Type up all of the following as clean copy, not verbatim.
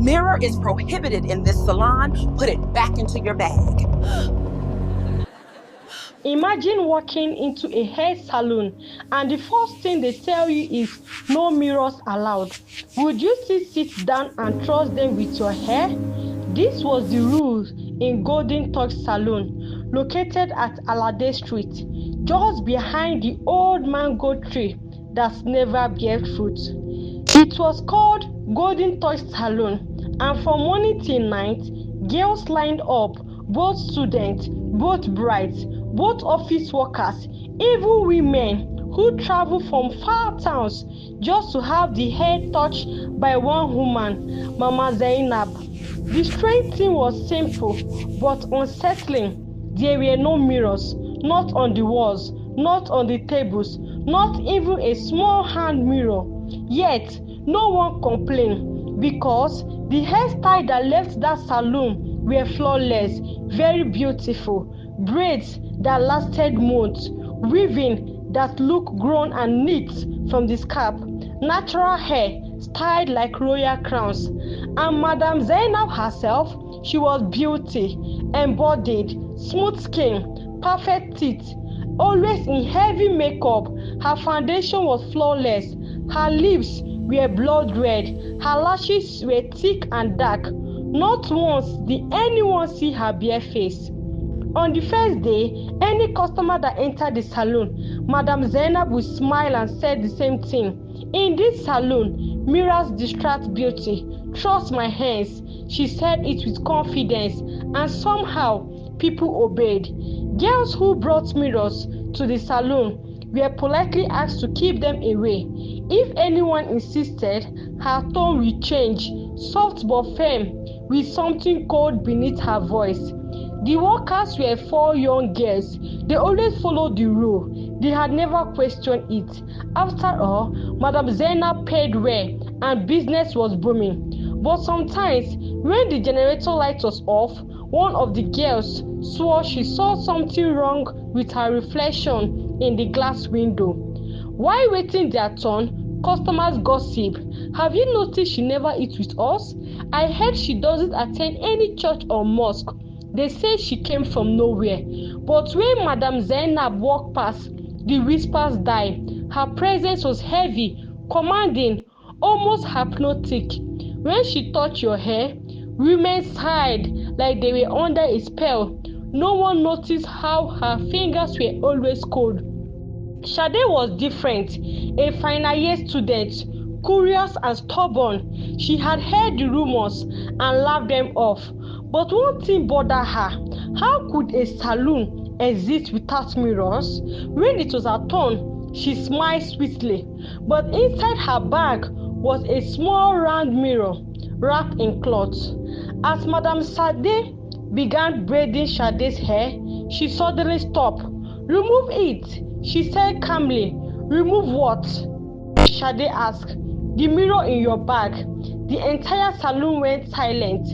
Mirror is prohibited in this salon. Put it back into your bag. Imagine walking into a hair salon and the first thing they tell you is no mirrors allowed. Would you still sit down and trust them with your hair? This was the rule in Golden Touch Salon, located at Alade Street, just behind the old mango tree that's never bear fruit. It was called Golden Touch Salon, and from morning till night, girls lined up, both students, both brides, both office workers, even women who travel from far towns just to have the hair touched by one woman, Madam Zainab. The strange thing was simple but unsettling. There were no mirrors, not on the walls, not on the tables, not even a small hand mirror. Yet, no one complained because the hairstyle that left that salon were flawless, very beautiful, braids that lasted months, weaving that looked grown and neat from the scalp, natural hair styled like royal crowns. And Madam Zainab herself, she was beauty, embodied, smooth skin, perfect teeth, always in heavy makeup. Her foundation was flawless, her lips were blood red, her lashes were thick and dark. Not once did anyone see her bare face. On the first day, any customer that entered the salon, Madam Zainab would smile and say the same thing. In this salon, mirrors distract beauty. Trust my hands. She said it with confidence, and somehow people obeyed. Girls who brought mirrors to the salon were politely asked to keep them away. If anyone insisted, her tone would change, soft but firm, with something cold beneath her voice. The workers were 4 young girls. They always followed the rule. They had never questioned it. After all, Madam Zainab paid well and business was booming. But sometimes, when the generator light was off, one of the girls swore she saw something wrong with her reflection in the glass window. While waiting their turn, customers gossip. Have you noticed she never eats with us? I heard she doesn't attend any church or mosque. They say she came from nowhere. But when Madam Zainab walked past, the whispers died. Her presence was heavy, commanding, almost hypnotic. When she touched your hair, women sighed like they were under a spell. No one noticed how her fingers were always cold. Sade was different, a final year student, curious and stubborn. She had heard the rumors and laughed them off. But one thing bothered her. How could a salon exist without mirrors? When it was her turn, she smiled sweetly. But inside her bag was a small round mirror wrapped in cloth. As Madam Sade began braiding Sade's hair, she suddenly stopped. "Remove it," she said calmly. "Remove what?" Sade asked. "The mirror in your bag." The entire salon went silent.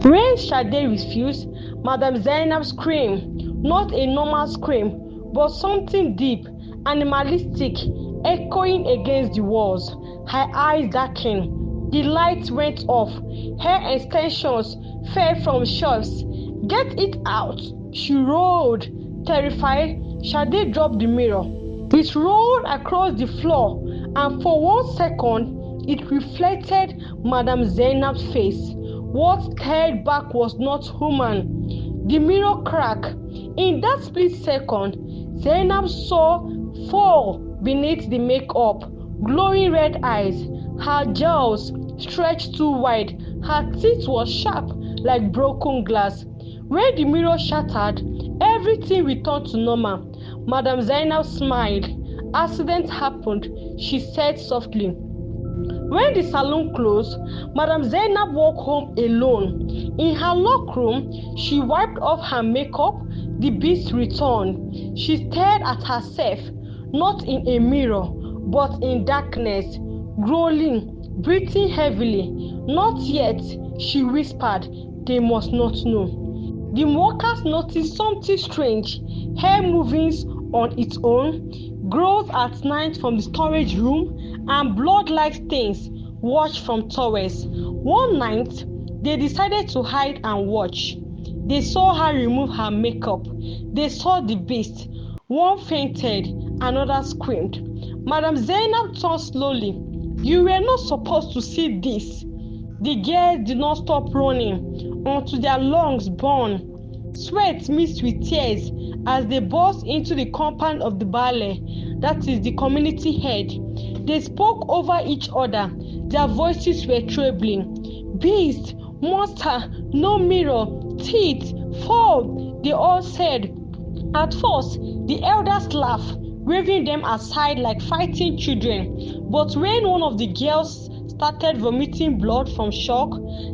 When Sade refused, Madam Zainab screamed, not a normal scream, but something deep, animalistic, echoing against the walls. Her eyes darkened. The lights went off. Hair extensions fell from shelves. "Get it out!" she roared. Terrified, Sade dropped the mirror. It rolled across the floor, and for 1 second, it reflected Madam Zainab's face. What stared back was not human. The mirror cracked. In that split second, Zainab saw fall beneath the makeup, glowing red eyes, her jaws stretched too wide, her teeth were sharp like broken glass. When the mirror shattered, everything returned to normal. Madam Zainab smiled. "Accident happened," she said softly. When the salon closed, Madam Zainab walked home alone. In her locked room, she wiped off her makeup. The beast returned. She stared at herself, not in a mirror, but in darkness, growling, breathing heavily. "Not yet," she whispered. "They must not know." The workers noticed something strange. Hair moving on its own, growth at night from the storage room, and blood-like stains washed from towels. One night, They decided to hide and watch. They saw her remove her makeup. They saw the beast. One fainted, another screamed. Madam Zainab turned slowly. You were not supposed to see this. The girls did not stop running until their lungs burned. Sweat mixed with tears as they burst into the compound of the ballet, that is the community head. They spoke over each other. Their voices were trembling. Beast, monster, no mirror, teeth, fall, they all said. At first, the elders laughed, waving them aside like fighting children. But when one of the girls started vomiting blood from shock,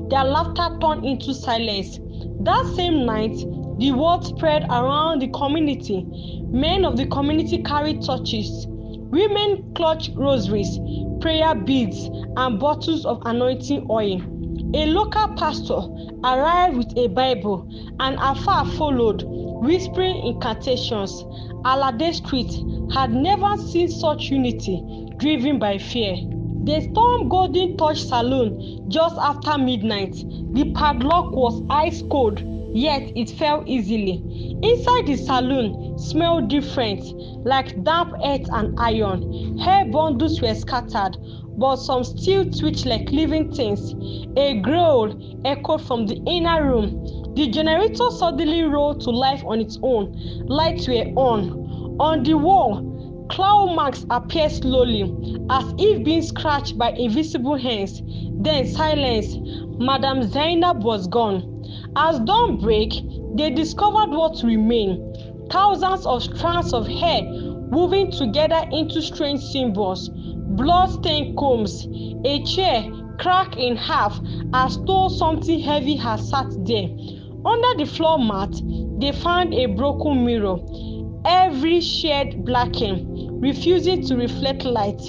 their laughter turned into silence. That same night, the word spread around the community. Men of the community carried torches. Women clutched rosaries, prayer beads, and bottles of anointing oil. A local pastor arrived with a Bible, and afar followed, whispering incantations. Alade Street had never seen such unity, driven by fear. They stormed Golden Touch Saloon just after midnight. The padlock was ice cold, yet it fell easily. Inside the saloon smelled different, like damp earth and iron. Hair bundles were scattered, but some still twitched like living things. A growl echoed from the inner room. The generator suddenly rolled to life on its own. Lights were on. On the wall, claw marks appeared slowly, as if being scratched by invisible hands. Then silence. Madam Zainab was gone. As dawn broke, they discovered what remained. Thousands of strands of hair woven together into strange symbols. Blood-stained combs. A chair cracked in half as though something heavy had sat there. Under the floor mat, they found a broken mirror. Every shade blackened, refusing to reflect light.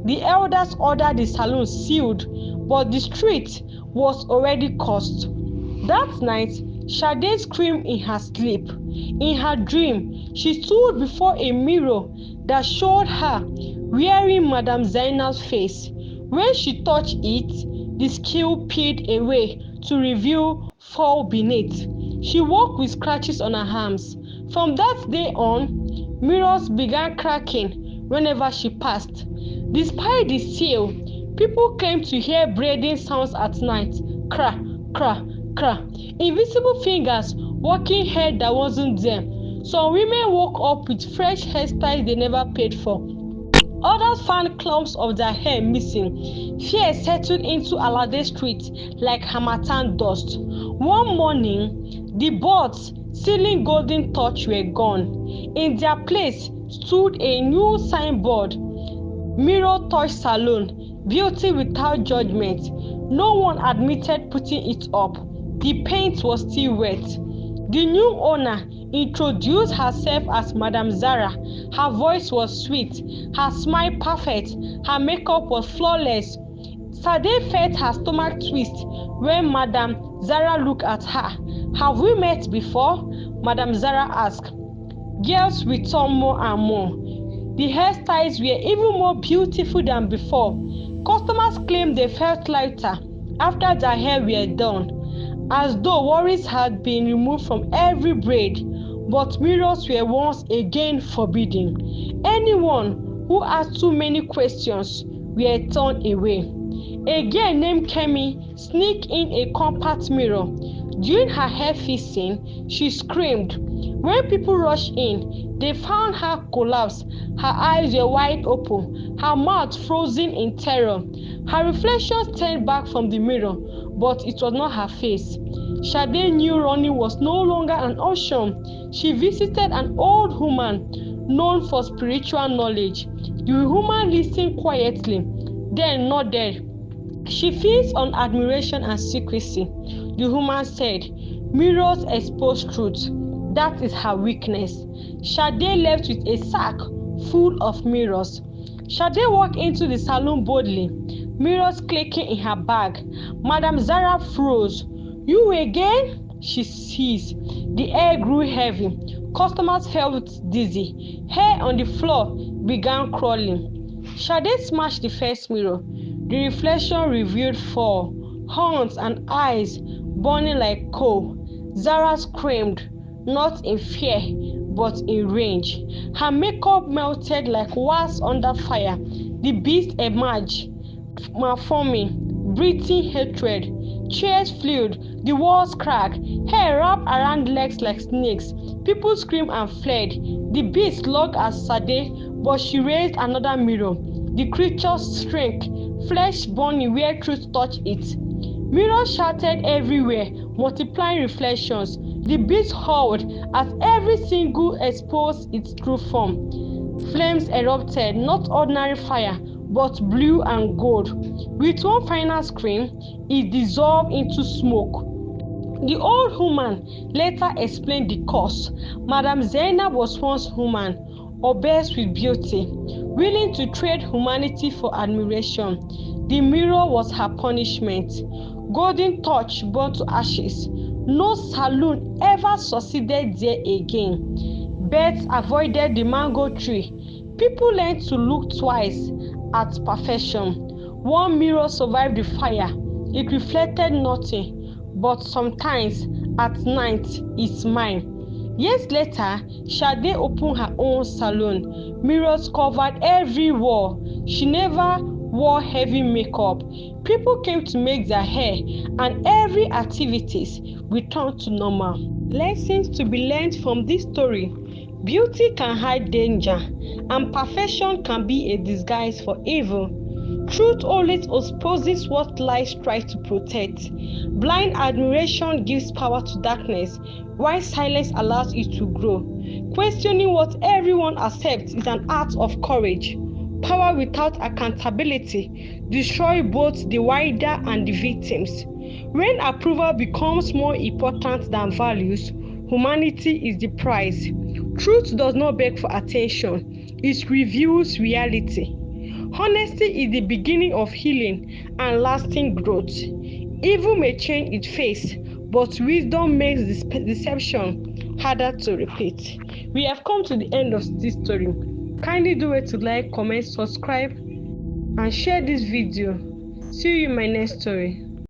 The elders ordered the saloon sealed, but the street was already cursed. That night, Sade screamed in her sleep. In her dream, she stood before a mirror that showed her wearing Madam Zainab's face. When she touched it, the scale peeled away to reveal fall beneath. She walked with scratches on her arms. From that day on, mirrors began cracking whenever she passed. Despite the seal, people came to hear braiding sounds at night. Cra, cra, cra. Invisible fingers working hair that wasn't there. Some women woke up with fresh hairstyles they never paid for. Others found clumps of their hair missing. Fear settled into Alade Street like harmattan dust. One morning, the boards sealing Golden Touch were gone. In their place stood a new signboard, Mirror Touch Salon, Beauty Without Judgment. No one admitted putting it up. The paint was still wet. The new owner introduced herself as Madam Zara. Her voice was sweet, her smile perfect, her makeup was flawless. Sade felt her stomach twist when Madam Zara looked at her. Have we met before? Madam Zara asked. Girls returned more and more. The hairstyles were even more beautiful than before. Customers claimed they felt lighter after their hair were done, as though worries had been removed from every braid. But mirrors were once again forbidden. Anyone who asked too many questions were turned away. A girl named Kemi sneaked in a compact mirror. During her hair fixing, she screamed. When people rushed in, they found her collapsed. Her eyes were wide open, her mouth frozen in terror. Her reflection turned back from the mirror, but it was not her face. Sade knew running was no longer an option. She visited an old woman known for spiritual knowledge. The woman listened quietly, then nodded. She feeds on admiration and secrecy. The woman said, mirrors expose truth. That is her weakness. Sade left with a sack full of mirrors. Sade walked into the saloon boldly, mirrors clicking in her bag. Madam Zara froze. You again? She seized. The air grew heavy. Customers felt dizzy. Hair on the floor began crawling. Sade smashed the first mirror. The reflection revealed four horns and eyes burning like coal. Zara screamed, not in fear, but in rage. Her makeup melted like wax under fire. The beast emerged, malforming, breathing hatred. Chairs flew, the walls cracked, hair wrapped around legs like snakes. People screamed and fled. The beast looked at Sade, but she raised another mirror. The creature shrank, flesh burning where truth touched it. Mirrors shattered everywhere, multiplying reflections. The beast howled as every single exposed its true form. Flames erupted, not ordinary fire, but blue and gold. With one final scream, it dissolved into smoke. The old woman later explained the cause. Madam Zainab was once human, obsessed with beauty, willing to trade humanity for admiration. The mirror was her punishment. Golden touch burned to ashes. No saloon ever succeeded there again. Birds avoided the mango tree. People learned to look twice at perfection. One mirror survived the fire. It reflected nothing, but sometimes at night it's mine. Years later, Sade opened her own salon. Mirrors covered every wall. She never wore heavy makeup. People came to make their hair, and every activities returned to normal. Lessons to be learned from this story. Beauty can hide danger, and perfection can be a disguise for evil. Truth always exposes what lies try to protect. Blind admiration gives power to darkness, while silence allows it to grow. Questioning what everyone accepts is an act of courage. Power without accountability destroys both the wider and the victims. When approval becomes more important than values, humanity is the prize. Truth does not beg for attention, it reveals reality. Honesty is the beginning of healing and lasting growth. Evil may change its face, but wisdom makes deception harder to repeat. We have come to the end of this story. Kindly do it to like, comment, subscribe, and share this video. See you in my next story.